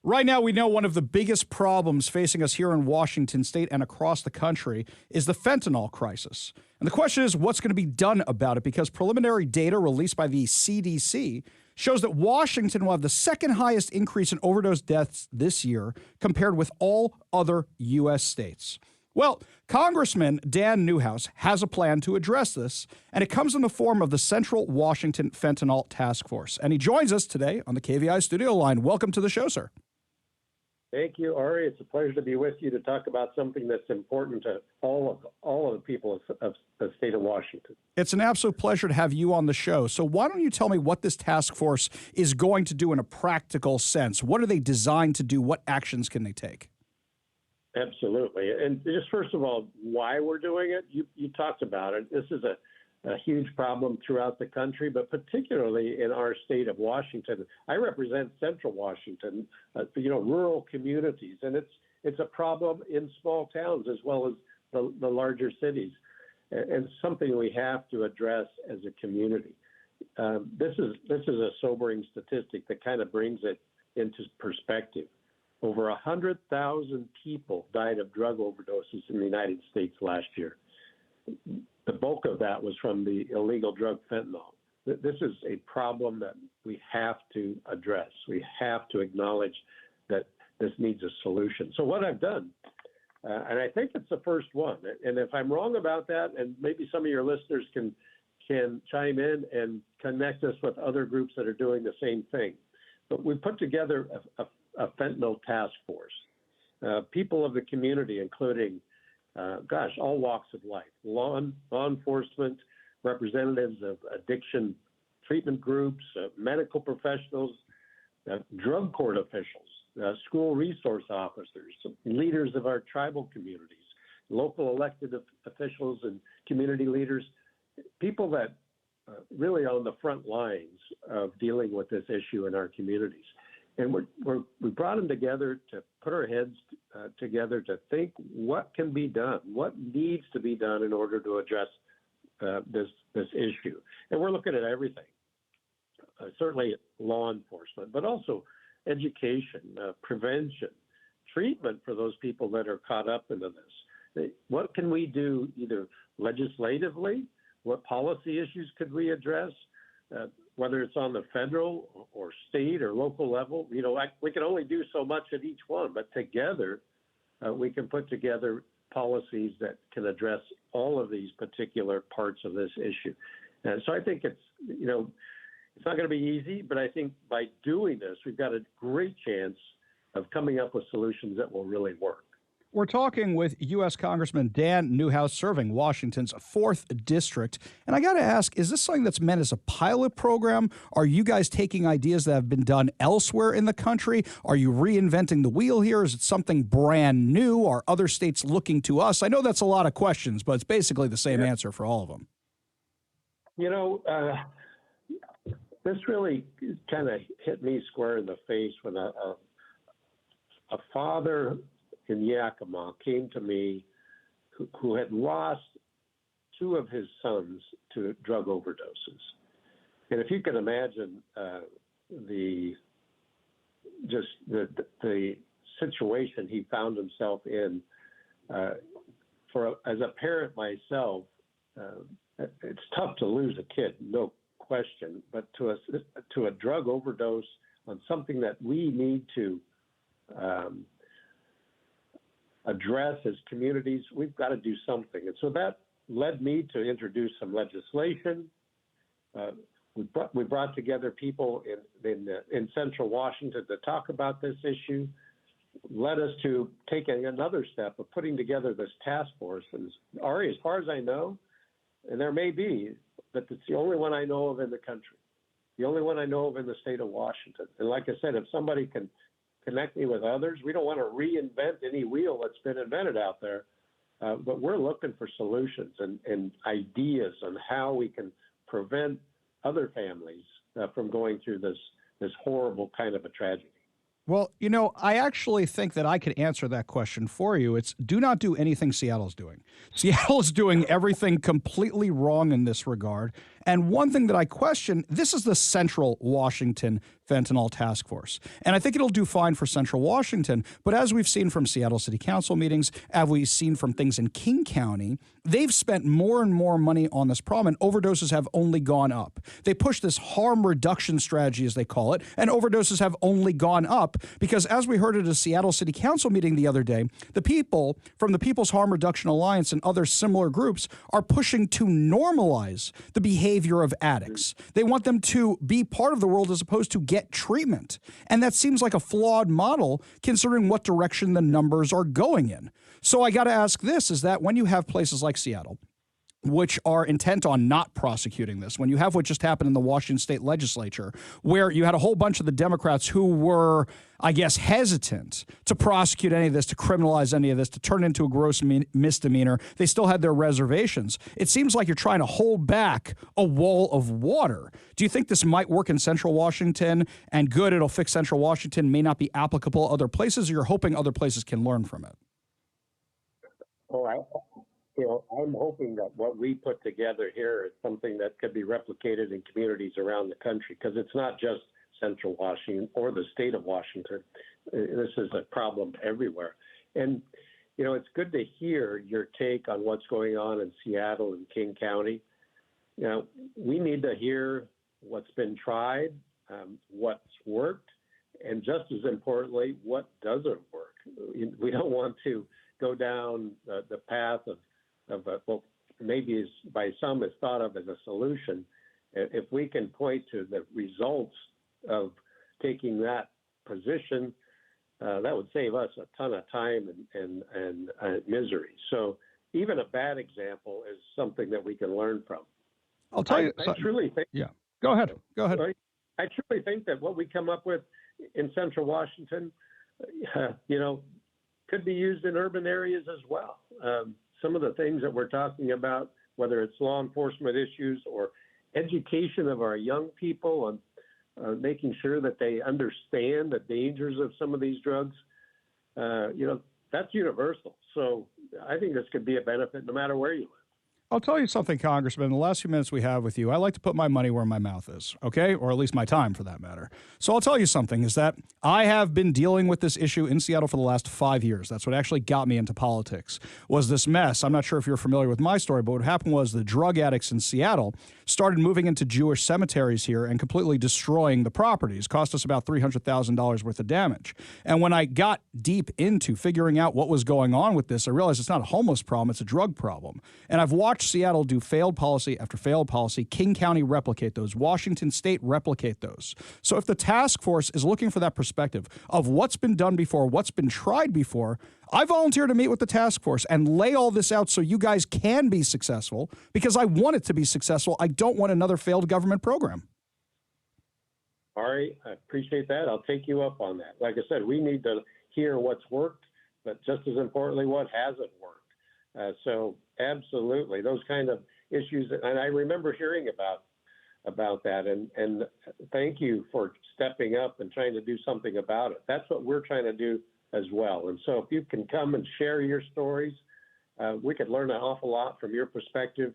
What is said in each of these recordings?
Right now, we know one of the biggest problems facing us here in Washington state and across the country is the fentanyl crisis. And the question is, what's going to be done about it? Because preliminary data released by the CDC shows that Washington will have the second highest increase in overdose deaths this year compared with all other U.S. states. Well, Congressman Dan Newhouse has a plan to address this, and it comes in the form of the Central Washington Fentanyl Task Force. And he joins us today on the KVI studio line. Welcome to the show, sir. Thank you, Ari. It's a pleasure to be with you to talk about something that's important to all of the people of the state of Washington. It's an absolute pleasure to have you on the show. So why don't you tell me what this task force is going to do in a practical sense? What are they designed to do? What actions can they take? Absolutely. And just first of all, why we're doing it, you talked about it. This is a huge problem throughout the country, but particularly in our state of Washington. I represent Central Washington, rural communities, and it's a problem in small towns as well as the larger cities, and something we have to address as a community. This is a sobering statistic that kind of brings it into perspective. Over 100,000 people died of drug overdoses in the United States last year. The bulk of that was from the illegal drug fentanyl. This is a problem that we have to address. We have to acknowledge that this needs a solution. So what I've done, and I think it's the first one, and if I'm wrong about that, and maybe some of your listeners can chime in and connect us with other groups that are doing the same thing. But we put together a fentanyl task force. People of the community, including all walks of life, law enforcement, representatives of addiction treatment groups, medical professionals, drug court officials, school resource officers, leaders of our tribal communities, local elected officials and community leaders, people that really are on the front lines of dealing with this issue in our communities. And we brought them together to put our heads together to think what can be done, what needs to be done in order to address this issue. And we're looking at everything, certainly law enforcement, but also education, prevention, treatment for those people that are caught up into this. What can we do either legislatively? What policy issues could we address? Whether it's on the federal or state or local level, we can only do so much at each one, but together we can put together policies that can address all of these particular parts of this issue. And so I think it's not going to be easy, but I think by doing this, we've got a great chance of coming up with solutions that will really work. We're talking with U.S. Congressman Dan Newhouse, serving Washington's 4th District. And I got to ask, is this something that's meant as a pilot program? Are you guys taking ideas that have been done elsewhere in the country? Are you reinventing the wheel here? Is it something brand new? Are other states looking to us? I know that's a lot of questions, but it's basically the same answer for all of them. This really kind of hit me square in the face when a father in Yakima came to me who had lost 2 of his sons to drug overdoses. And if you can imagine the situation he found himself in, as a parent myself, it's tough to lose a kid, no question, but to a drug overdose on something that we need to address as communities, we've got to do something. And so that led me to introduce some legislation. We brought together people in Central Washington to talk about this issue, led us to take another step of putting together this task force. And Ari, as far as I know, and there may be, but it's the only one I know of in the country, the only one I know of in the state of Washington. And like I said, if somebody can connect me with others. We don't want to reinvent any wheel that's been invented out there, but we're looking for solutions and ideas on how we can prevent other families from going through this horrible kind of a tragedy. Well, I actually think that I could answer that question for you. It's do not do anything Seattle's doing. Seattle's doing everything completely wrong in this regard. And one thing that I question, this is the Central Washington Fentanyl Task Force. And I think it'll do fine for Central Washington. But as we've seen from Seattle City Council meetings, as we've seen from things in King County, they've spent more and more money on this problem, and overdoses have only gone up. They push this harm reduction strategy, as they call it, and overdoses have only gone up because, as we heard at a Seattle City Council meeting the other day, the people from the People's Harm Reduction Alliance and other similar groups are pushing to normalize the behavior of addicts. They want them to be part of the world as opposed to get treatment. And that seems like a flawed model considering what direction the numbers are going in. So I got to ask this, is that when you have places like Seattle, which are intent on not prosecuting this, when you have what just happened in the Washington State legislature, where you had a whole bunch of the Democrats who were, I guess, hesitant to prosecute any of this, to criminalize any of this, to turn it into a gross misdemeanor, they still had their reservations. It seems like you're trying to hold back a wall of water. Do you think this might work in Central Washington and good, it'll fix Central Washington, may not be applicable other places, or you're hoping other places can learn from it? I'm hoping that what we put together here is something that could be replicated in communities around the country, because it's not just Central Washington or the state of Washington. This is a problem everywhere. And, it's good to hear your take on what's going on in Seattle and King County. We need to hear what's been tried, what's worked, and just as importantly, what doesn't work. We don't want to go down the path of what maybe is by some is thought of as a solution. If we can point to the results of taking that position, that would save us a ton of time and misery. So even a bad example is something that we can learn from. I'll tell you. I truly think. Yeah. Go ahead. I truly think that what we come up with in Central Washington, could be used in urban areas as well. Some of the things that we're talking about, whether it's law enforcement issues or education of our young people and making sure that they understand the dangers of some of these drugs, that's universal. So I think this could be a benefit no matter where you live. I'll tell you something, Congressman. In the last few minutes we have with you, I like to put my money where my mouth is, okay? Or at least my time, for that matter. So I'll tell you something, is that I have been dealing with this issue in Seattle for the last 5 years. That's what actually got me into politics, was this mess. I'm not sure if you're familiar with my story, but what happened was the drug addicts in Seattle started moving into Jewish cemeteries here and completely destroying the properties. Cost us about $300,000 worth of damage. And when I got deep into figuring out what was going on with this, I realized it's not a homeless problem, it's a drug problem. And I've watched Seattle do failed policy after failed policy. King County replicate those. Washington State replicate those. So if the task force is looking for that perspective of what's been done before, what's been tried before, I volunteer to meet with the task force and lay all this out so you guys can be successful, because I want it to be successful. I don't want another failed government program. Ari, I appreciate that. I'll take you up on that. Like I said, we need to hear what's worked, but just as importantly, what hasn't worked. So absolutely, those kind of issues, and I remember hearing about that, and thank you for stepping up and trying to do something about it. That's what we're trying to do as well. And so if you can come and share your stories, we could learn an awful lot from your perspective.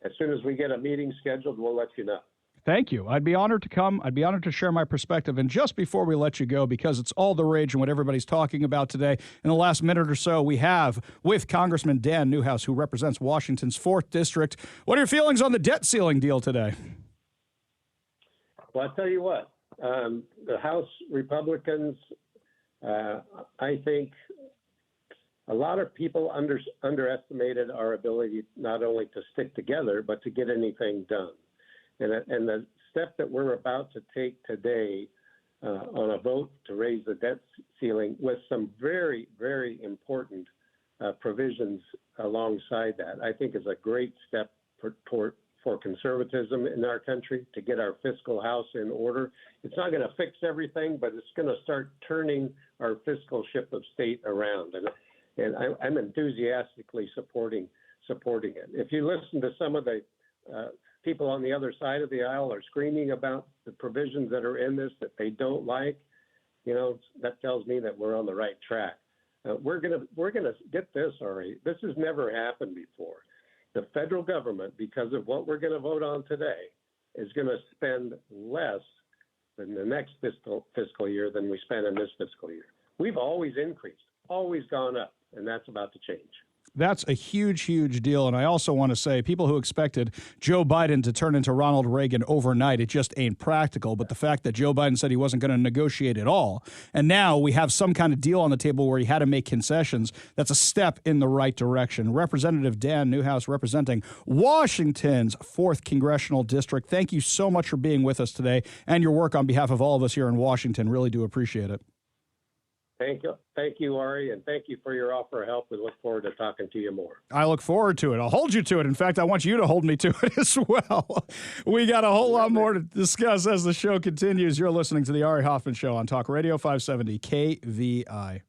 As soon as we get a meeting scheduled, we'll let you know. Thank you. I'd be honored to come. I'd be honored to share my perspective. And just before we let you go, because it's all the rage and what everybody's talking about today, in the last minute or so, we have with Congressman Dan Newhouse, who represents Washington's 4th District. What are your feelings on the debt ceiling deal today? Well, I'll tell you what, the House Republicans, I think a lot of people underestimated our ability not only to stick together, but to get anything done. And the step that we're about to take today on a vote to raise the debt ceiling with some very, very important provisions alongside that, I think is a great step for conservatism in our country, to get our fiscal house in order. It's not going to fix everything, but it's going to start turning our fiscal ship of state around. And I'm enthusiastically supporting it. If you listen to some of the people on the other side of the aisle are screaming about the provisions that are in this that they don't like, that tells me that we're on the right track. We're gonna get this, Ari. This has never happened before. the federal government, because of what we're going to vote on today, is going to spend less in the next fiscal year than we spent in this fiscal year. We've always increased, always gone up, and that's about to change. That's a huge, huge deal. And I also want to say people who expected Joe Biden to turn into Ronald Reagan overnight, it just ain't practical. But the fact that Joe Biden said he wasn't going to negotiate at all, and now we have some kind of deal on the table where he had to make concessions, that's a step in the right direction. Representative Dan Newhouse, representing Washington's 4th Congressional District, thank you so much for being with us today and your work on behalf of all of us here in Washington. Really do appreciate it. Thank you, Ari, and thank you for your offer of help. We look forward to talking to you more. I look forward to it. I'll hold you to it. In fact, I want you to hold me to it as well. We got a whole lot more to discuss as the show continues. You're listening to the Ari Hoffman Show on Talk Radio 570 KVI.